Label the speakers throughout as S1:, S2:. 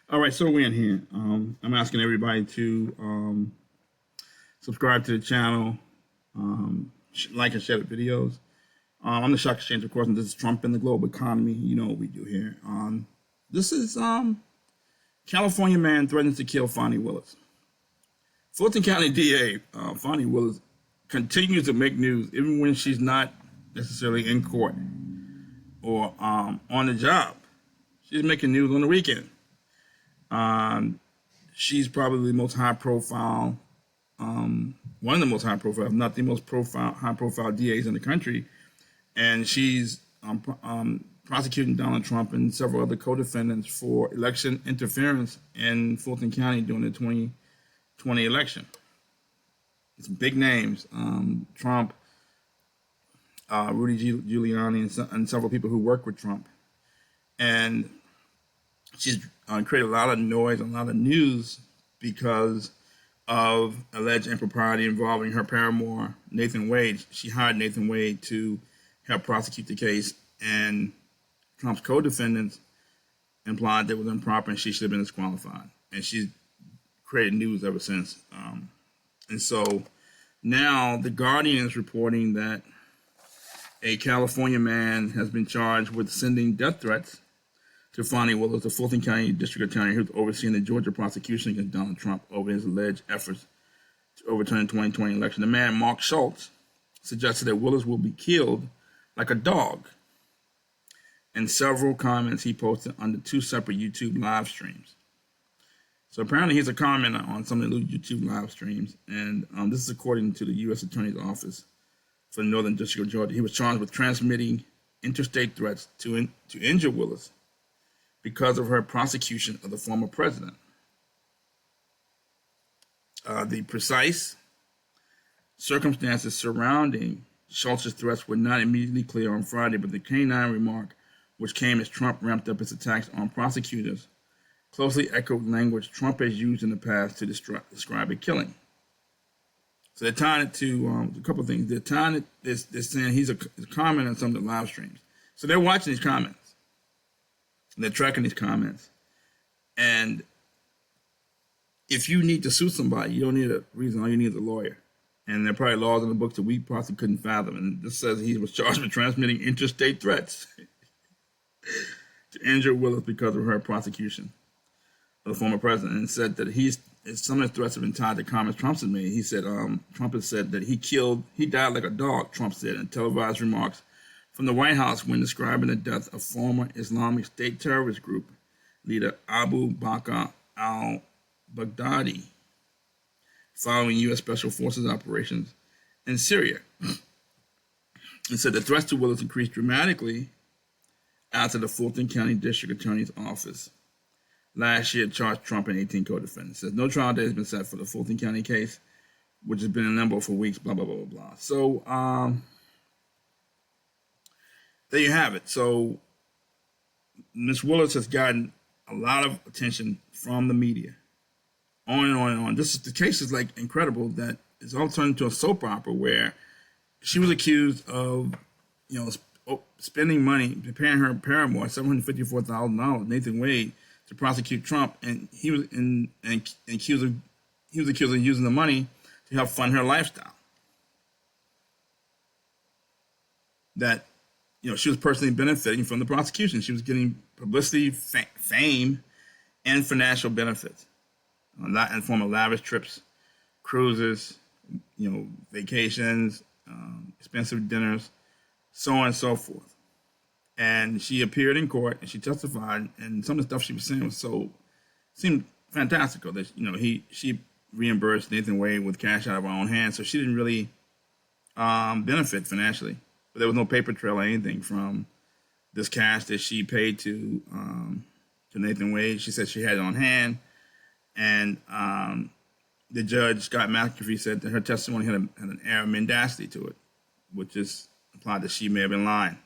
S1: All right, so we're in here. I'm asking everybody to subscribe to the channel, like and share the videos. I'm the Shock Exchange, of course, and this is Trump and the global economy. You know what we do here. This is California man threatens to kill Fani Willis. Fulton County DA Fani Willis continues to make news even when she's not necessarily in court or on the job. She's making news on the weekend. She's probably the most high-profile, one of the most high-profile, if not the most high-profile DAs in the country, and she's prosecuting Donald Trump and several other co-defendants for election interference in Fulton County during the 2020 election. It's big names: Trump, Rudy Giuliani, and several people who work with Trump, and she's created a lot of noise, a lot of news because of alleged impropriety involving her paramour, Nathan Wade. She hired Nathan Wade to help prosecute the case, and Trump's co-defendants implied that it was improper and she should have been disqualified. And she's created news ever since. And so now the Guardian is reporting that a California man has been charged with sending death threats to Fani Willis, the Fulton County District Attorney who's overseeing the Georgia prosecution against Donald Trump over his alleged efforts to overturn the 2020 election. The man, Mark Schultz, suggested that Willis will be killed like a dog in several comments he posted under two separate YouTube live streams. So apparently he's a commenter on some of the YouTube live streams, and this is according to the U.S. Attorney's Office for the Northern District of Georgia. He was charged with transmitting interstate threats to injure Willis because of her prosecution of the former president. The precise circumstances surrounding Schultz's threats were not immediately clear on Friday, but the canine remark, which came as Trump ramped up his attacks on prosecutors, closely echoed language Trump has used in the past to describe a killing. So they're tying it to a couple of things. They're tying it, they're saying he's a comment on some of the live streams. So they're watching these comments. They're tracking these comments. And if you need to sue somebody, you don't need a reason. All you need is a lawyer. And there are probably laws in the books that we possibly couldn't fathom. And this says he was charged with transmitting interstate threats to injure Willis because of her prosecution of the former president. And said that some of his threats have been tied to comments Trump has made. He said Trump has said that he died like a dog, Trump said in televised remarks from the White House when describing the death of former Islamic State terrorist group leader Abu Bakr al-Baghdadi following U.S. Special Forces operations in Syria. It said the threats to Willis increased dramatically after the Fulton County District Attorney's Office last year charged Trump and 18 co-defendants. It says no trial date has been set for the Fulton County case, which has been in limbo for weeks, blah, blah, blah, blah, blah. So, there you have it. So Ms. Willis has gotten a lot of attention from the media. On and on and on. The case is like incredible that it's all turned into a soap opera where she was accused of, spending money, paying her paramour $754,000, Nathan Wade, to prosecute Trump, and he was accused of using the money to help fund her lifestyle. That she was personally benefiting from the prosecution. She was getting publicity, fame, and financial benefits in the form of lavish trips, cruises, vacations, expensive dinners, so on and so forth. And she appeared in court and she testified, and some of the stuff she was saying seemed fantastical. That she reimbursed Nathan Wade with cash out of her own hands, so she didn't really benefit financially. But there was no paper trail or anything from this cash that she paid to Nathan Wade. She said she had it on hand, and the judge, Scott McAfee, said that her testimony had an air of mendacity to it, which is implied that she may have been lying.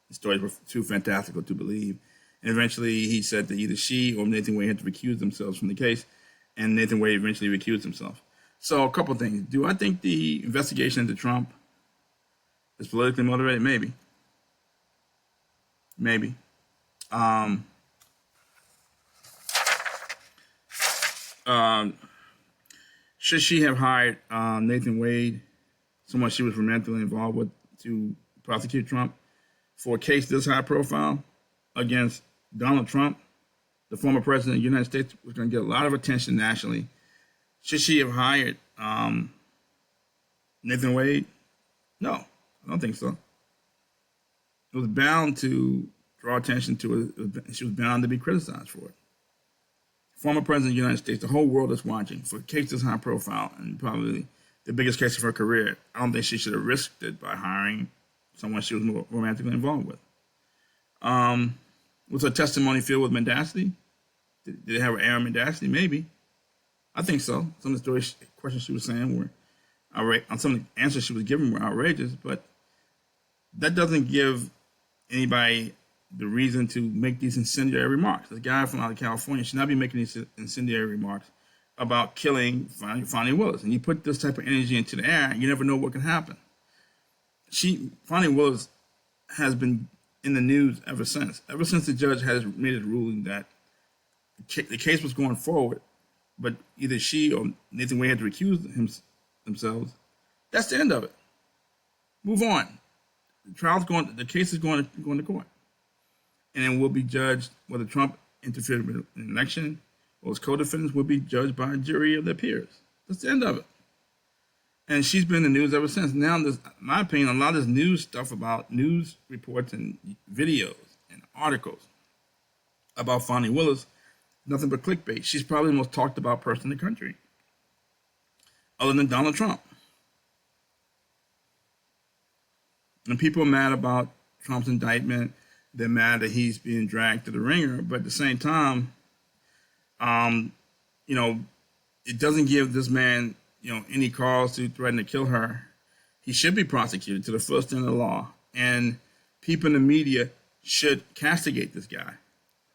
S1: The stories were too fantastical to believe. And eventually he said that either she or Nathan Wade had to recuse themselves from the case. and Nathan Wade eventually recused himself. So a couple things. Do I think the investigation into Trump is politically motivated? Maybe. Maybe. Um, um, should she have hired Nathan Wade, someone she was romantically involved with, to prosecute Trump for a case this high profile against Donald Trump, the former president of the United States, was going to get a lot of attention nationally? Should she have hired Nathan Wade? No, I don't think so. It was bound to draw attention to it. She was bound to be criticized for it. Former president of the United States, the whole world is watching for a case this high profile and probably the biggest case of her career. I don't think she should have risked it by hiring someone she was more romantically involved with. Was her testimony filled with mendacity? Did it have air of mendacity? Maybe. I think so. Some of the questions she was saying were outrageous. Some of the answers she was giving were outrageous, but that doesn't give anybody the reason to make these incendiary remarks. This guy from out of California should not be making these incendiary remarks about killing Fani Willis. And you put this type of energy into the air, you never know what can happen. Fani Willis has been in the news ever since. Ever since the judge has made a ruling that the case was going forward, but either she or Nathan Wade had to recuse themselves. That's the end of it. Move on. The case is going to court. And then will be judged whether Trump interfered with an election or his co-defendants will be judged by a jury of their peers. That's the end of it. And she's been in the news ever since. Now, in my opinion, a lot of this news stuff about news reports and videos and articles about Fani Willis, nothing but clickbait. She's probably the most talked about person in the country, other than Donald Trump. And people are mad about Trump's indictment. They're mad that he's being dragged to the ringer. But at the same time, it doesn't give this man, any cause to threaten to kill her. He should be prosecuted to the full extent of the law. And people in the media should castigate this guy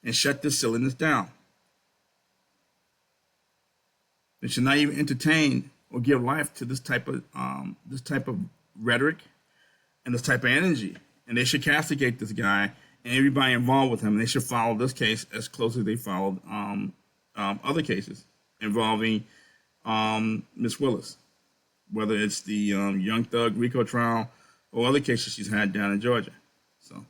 S1: and shut this silliness down. They should not even entertain or give life to this type of rhetoric and this type of energy. And they should castigate this guy and everybody involved with him. And they should follow this case as closely as they followed other cases involving Miss Willis, whether it's the Young Thug RICO trial or other cases she's had down in Georgia. So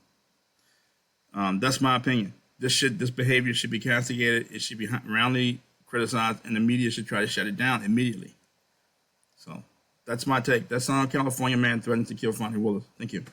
S1: that's my opinion. This behavior should be castigated. It should be roundly criticized, and the media should try to shut it down immediately. So that's my take. That's how a California man threatens to kill Fani Willis. Thank you.